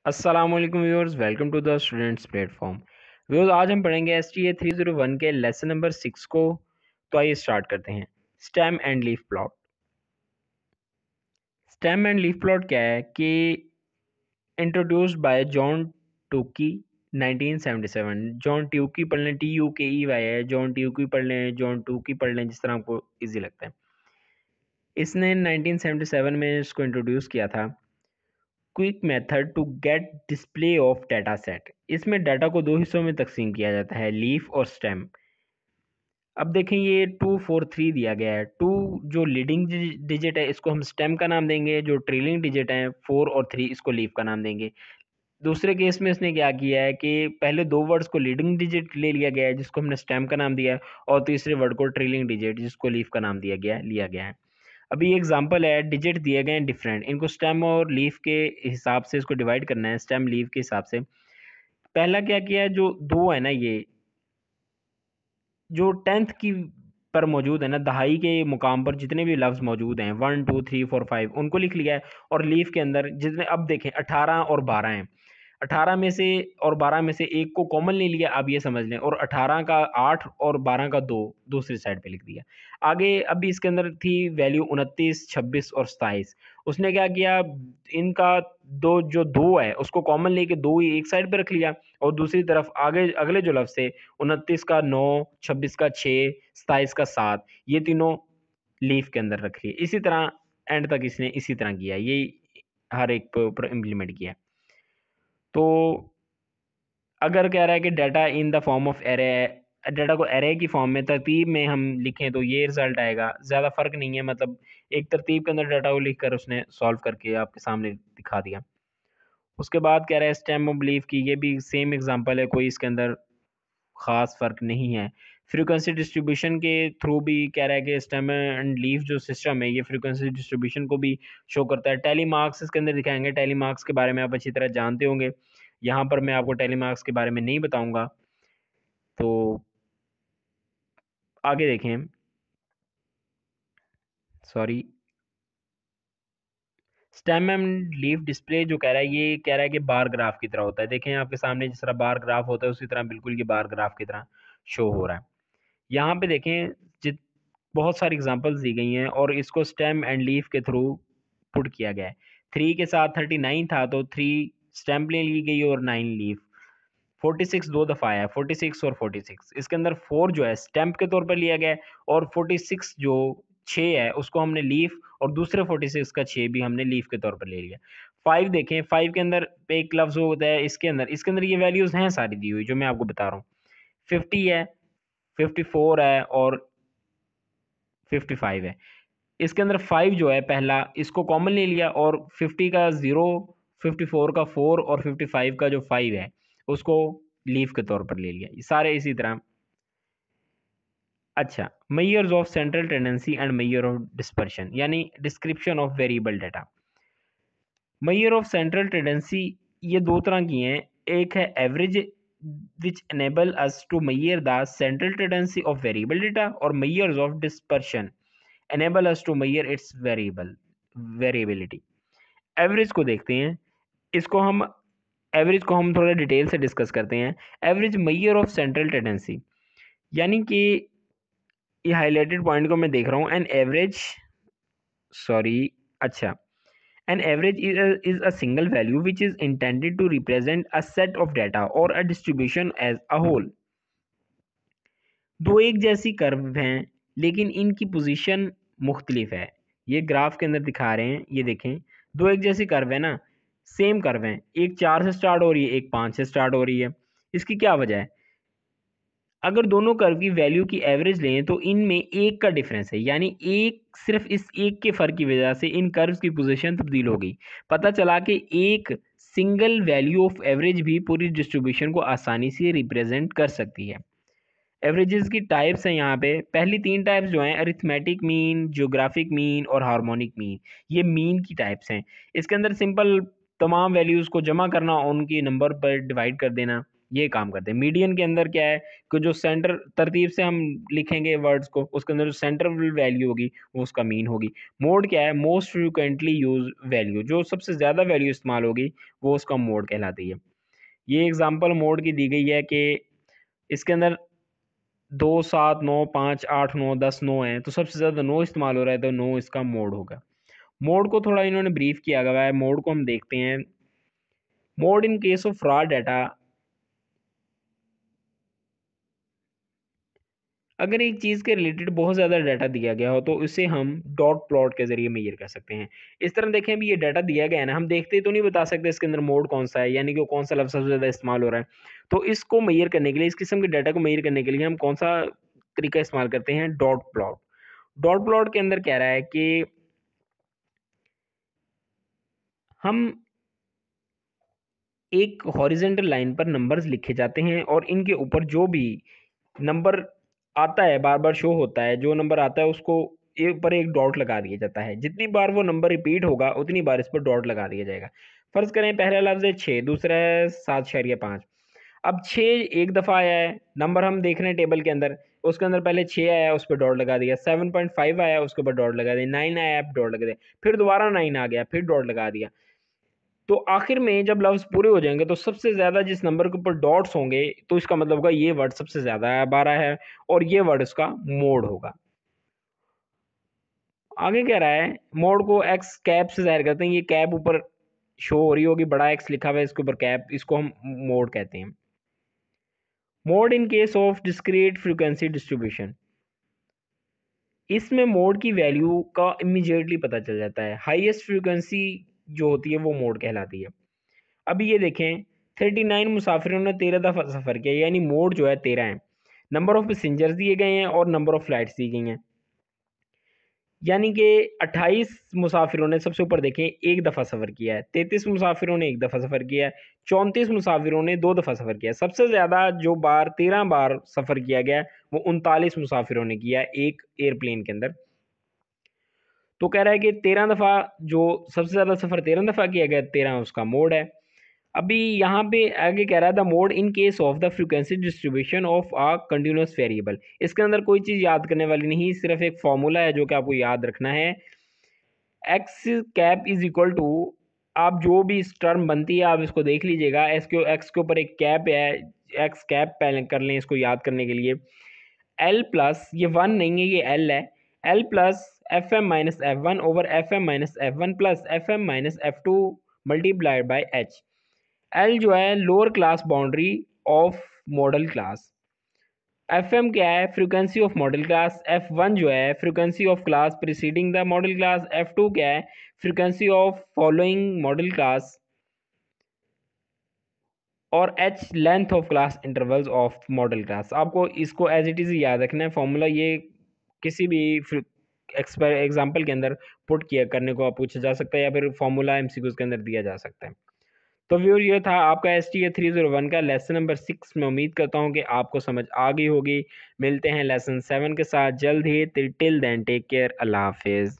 अस्सलाम वालेकुम viewers, welcome to the students platform. Viewers, आज हम पढ़ेंगे STA 301 के लेसन नंबर 6 को। तो आइए स्टार्ट करते हैं। Stem and leaf plot. Stem and leaf plot क्या है कि इंट्रोड्यूस्ड बाय जॉन ट्यूकी 1977। जॉन ट्यूकी पढ़ लें, TUKEY है। जॉन ट्यूकी पढ़ लें, जॉन ट्यूकी पढ़ लें, जिस तरह आपको ईजी लगता है। इसने 1977 में इसको इंट्रोड्यूस किया था। Quick method to get display of data set. इसमें डाटा को दो हिस्सों में तकसीम किया जाता है, लीफ और स्टेम। अब देखें, ये 2 4 3 दिया गया है। 2 जो लीडिंग डिजिट है इसको हम स्टेम का नाम देंगे, जो ट्रेलिंग डिजिट है 4 और 3 इसको लीफ का नाम देंगे। दूसरे केस में इसने क्या किया है कि पहले दो वर्ड्स को लीडिंग डिजिट ले लिया गया है जिसको हमने स्टेम का नाम दिया है, और तीसरे वर्ड को ट्रेलिंग डिजिट जिसको लीफ का नाम लिया गया है। अभी एग्जांपल है, डिजिट दिए गए हैं डिफरेंट, इनको स्टेम और लीफ के हिसाब से इसको डिवाइड करना है, स्टेम लीफ के हिसाब से। पहला क्या किया है, जो दो है ना, ये जो 10th की पर मौजूद है ना, दहाई के मुकाम पर जितने भी लफ्ज़ मौजूद हैं 1 2 3 4 5 उनको लिख लिया है। और लीफ के अंदर जितने, अब देखें 18 और 12 हैं। 18 में से और 12 में से एक को कॉमन ले लिया, आप ये समझ लें, और 18 का 8 और 12 का 2 दूसरी साइड पे लिख दिया। आगे अभी इसके अंदर थी वैल्यू 29 26 और 27। उसने क्या किया, इनका जो दो है उसको कॉमन लेके दो ही एक साइड पे रख लिया, और दूसरी तरफ आगे अगले जो लफ्ज़ थे 29 का 9, 26 का 6, 27 का 7, ये तीनों लीफ के अंदर रख लिए। इसी तरह एंड तक इसने इसी तरह किया, ये हर एक पे ऊपर इम्प्लीमेंट किया। तो अगर कह रहा है कि data in the form of array, data को एरे की फॉर्म में तरतीब में हम लिखें तो ये रिजल्ट आएगा। ज़्यादा फ़र्क नहीं है, मतलब एक तरतीब के अंदर डाटा को लिख कर उसने सॉल्व करके आपके सामने दिखा दिया। उसके बाद कह रहा है स्टेम ऑफ लीफ की, ये भी सेम एग्जांपल है, कोई इसके अंदर ख़ास फ़र्क नहीं है। फ्रीक्वेंसी डिस्ट्रीब्यूशन के थ्रू भी कह रहा है कि स्टेम एंड लीफ जो सिस्टम है ये फ्रीक्वेंसी डिस्ट्रीब्यूशन को भी शो करता है। टेली मार्क्स इसके अंदर दिखाएंगे, टेली मार्क्स के बारे में आप अच्छी तरह जानते होंगे, यहाँ पर मैं आपको टेली मार्क्स के बारे में नहीं बताऊंगा। तो आगे देखें, sorry, stem and leaf display जो कह रहा है, ये कह रहा है कि बार ग्राफ की तरह होता है। देखें आपके सामने जिस तरह बार ग्राफ होता है उसी तरह बिल्कुल ये बार ग्राफ की तरह शो हो रहा है। यहाँ पे देखें, जित बहुत सारी एग्जांपल्स दी गई हैं और इसको स्टेम एंड लीफ के थ्रू पुट किया गया है। 3 के साथ 39 था तो 3 स्टेम ले ली गई और 9 लीफ। 46 दो दफ़ा आया, 46 और 46। इसके अंदर 4 जो है स्टैम्प के तौर पर लिया गया है, और 46 जो 6 है उसको हमने लीफ, और दूसरे 46 का 6 भी हमने लीफ के तौर पर ले लिया। 5 देखें, 5 के अंदर एक लफ्ज़ होता है, इसके अंदर ये वैल्यूज़ हैं सारी दी हुई जो मैं आपको बता रहा हूँ। 50 है, 54 है और 55 है। इसके अंदर 5 जो है पहला, इसको कॉमन ले लिया, और 50 का 0, 54 का 4 और 55 का जो 5 है उसको लीफ के तौर पर ले लिया। ये सारे इसी तरह। अच्छा, measures of central tendency and measure of dispersion, यानी description of variable data. Measure of central tendency ये दो तरह की हैं। एक है average which enable us to measure the central tendency of variable data, और measures of dispersion enable us to measure its variability। Average को देखते हैं, इसको हम एवरेज को हम थोड़ा डिटेल से डिस्कस करते हैं। Average major of central tendency, यानी कि ये हाईलाइटेड पॉइंट को मैं देख रहा हूँ। एन एवरेज, सॉरी, अच्छा, an average is a single value which is intended to represent a set of data और a distribution as a whole. दो एक जैसी कर्व हैं लेकिन इनकी पोजीशन मुख्तलिफ है। ये ग्राफ के अंदर दिखा रहे हैं, ये देखें, दो एक जैसी कर्व है ना, सेम कर्व हैं, एक 4 से स्टार्ट हो रही है, एक 5 से स्टार्ट हो रही है। इसकी क्या वजह है? अगर दोनों कर्व की वैल्यू की एवरेज लें तो इनमें एक का डिफरेंस है, यानी एक, सिर्फ इस एक के फ़र्क की वजह से इन कर्व्स की पोजीशन तब्दील हो गई। पता चला कि एक सिंगल वैल्यू ऑफ एवरेज भी पूरी डिस्ट्रीब्यूशन को आसानी से रिप्रेजेंट कर सकती है। एवरेजेस की टाइप्स हैं यहाँ पे। पहली तीन टाइप्स जो हैं, अरिथमेटिक मीन, ज्योग्राफिक मीन और हार्मोनिक मीन, ये मीन की टाइप्स हैं। इसके अंदर सिंपल तमाम वैल्यूज़ को जमा करना और उनकी नंबर पर डिवाइड कर देना। ये काम करते हैं। मीडियन के अंदर क्या है कि जो सेंटर तरतीब से हम लिखेंगे वर्ड्स को, उसके अंदर जो सेंट्रल वैल्यू होगी वो उसका मीन होगी। मोड क्या है, मोस्ट फ्रिक्वेंटली यूज वैल्यू, जो सबसे ज़्यादा वैल्यू इस्तेमाल होगी वो उसका मोड कहलाती है। ये एग्जांपल मोड की दी गई है कि इसके अंदर 2, 7, 9, 5, 8, 9, 10 9 है, तो सबसे ज़्यादा 9 इस्तेमाल हो रहा है, तो 9 इसका मोड होगा। मोड को थोड़ा इन्होंने ब्रीफ किया गया है, मोड को हम देखते हैं। Mode in case of raw data, अगर एक चीज़ के रिलेटेड बहुत ज़्यादा डाटा दिया गया हो तो उसे हम डॉट प्लॉट के ज़रिए मेजर कर सकते हैं। इस तरह देखें, अभी ये डाटा दिया गया है ना, हम देखते तो नहीं बता सकते इसके अंदर मोड कौन सा है, यानी कि कौन सा लफ्ज़ सबसे ज़्यादा इस्तेमाल हो रहा है। तो इसको मेजर करने के लिए, इस किस्म के डाटा को मेजर करने के लिए हम कौन सा तरीका इस्तेमाल करते हैं, डॉट प्लॉट। डॉट प्लॉट के अंदर कह रहा है कि हम एक हॉरिजेंटल लाइन पर नंबर्स लिखे जाते हैं और इनके ऊपर जो भी नंबर आता है, बार बार शो होता है, जो नंबर आता है उसको एक पर एक डॉट लगा दिया जाता है। जितनी बार वो नंबर रिपीट होगा उतनी बार इस पर डॉट लगा दिया जाएगा। फर्ज करें पहला लफ्ज़ है 6, दूसरा है 7.5। अब 6 एक दफ़ा आया है, नंबर हम देख रहे हैं टेबल के अंदर, उसके अंदर पहले 6 आया, उस पर डॉट लगा दिया। 7.5 आया, उसके ऊपर डॉट लगा दिया। 9 आया, डॉट लगा दिया। फिर दोबारा 9 आ गया, फिर डॉट लगा दिया। तो आखिर में जब लफ्ज़ पूरे हो जाएँगे तो सबसे ज़्यादा जिस नंबर के ऊपर डॉट्स होंगे तो इसका मतलब होगा ये वर्ड सबसे ज़्यादा अब आ रहा है और ये वर्ड उसका मोड होगा। आगे कह रहा है मोड को एक्स कैप से ज़ाहिर करते हैं। ये कैप ऊपर शो हो रही होगी, बड़ा एक्स लिखा हुआ है इसके ऊपर कैप, इसको हम मोड कहते हैं। Mode in case of discrete frequency distribution, इसमें मोड की वैल्यू का इमीडिएटली पता चल जाता है। हाईएस्ट फ्रीक्वेंसी जो होती है वो मोड कहलाती है। अभी ये देखें, 39 मुसाफिरों ने 13 दफ़ा सफ़र किया, यानी मोड जो है 13 है। नंबर ऑफ़ पैसेंजर्स दिए गए हैं और नंबर ऑफ़ फ्लाइट्स दी गई हैं, यानी कि 28 मुसाफिरों ने सबसे ऊपर देखें एक दफ़ा सफ़र किया है, 33 मुसाफिरों ने एक दफ़ा सफ़र किया है, 34 मुसाफिरों ने 2 दफ़ा सफ़र किया है। सबसे ज़्यादा जो बार 13 बार सफ़र किया गया है वो 39 मुसाफिरों ने किया है एक एयरप्लेन के अंदर। तो कह रहा है कि 13 दफ़ा जो सबसे ज़्यादा सफ़र 13 दफ़ा किया गया, 13 उसका मोड है। अभी यहाँ पे आगे कह रहा है the mode in case of the frequency distribution of a continuous variable. इसके अंदर कोई चीज़ याद करने वाली नहीं, सिर्फ एक फॉर्मूला है जो कि आपको याद रखना है। X cap is equal to, आप जो भी इस टर्म बनती है आप इसको देख लीजिएगा, एक्स के ऊपर एक कैप है, एक्स कैप पहले कर लें इसको याद करने के लिए। एल प्लस, ये वन नहीं है ये एल है, l plus f m minus f one over f m minus f one plus f m minus f two multiplied by h. L जो है lower class boundary of modal class, f m क्या है frequency of modal class, f one जो है frequency of class preceding the modal class, f two क्या है frequency of following modal class, और h length of class intervals of modal class. आपको इसको as it is याद रखना है फॉर्मूला, ये किसी भी एग्जाम्पल के अंदर पुट किया करने को पूछा जा सकता है या फिर फॉर्मूला एमसीक्यूज के अंदर दिया जा सकता है। तो व्यूअर ये था आपका STA 301 का लेसन नंबर 6। मैं उम्मीद करता हूँ कि आपको समझ आ गई होगी। मिलते हैं लेसन 7 के साथ जल्द ही। टिल देन टेक केयर, अल्लाह हाफिज़।